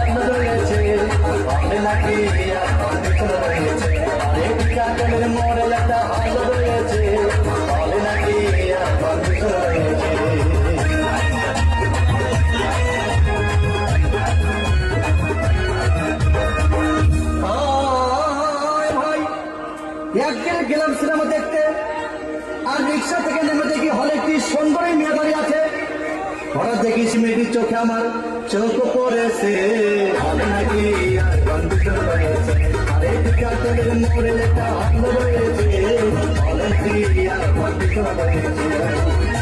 ভালো রয়েছে বলে নাকি আর কন্ডিশন রয়েছে আরে বিকালের মডেল একটা ভালো রয়েছে বলে নাকি আর কন্ডিশন রয়েছে একদিন গেলাম সিনেমা দেখতে আর রিক্সা থেকে নেমে দেখি হলে একটি সুন্দরী মেয়ে দাঁড়িয়ে আছে হঠাৎ দেখিস মেয়েটির চোখে আমার চোখ পড়েছে হলে নাকি আর কন্ডিশন রয়েছে আরে বিকালের মডেল একটা ভালো রয়েছে হলে নাকি আর কন্ডিশন রয়েছে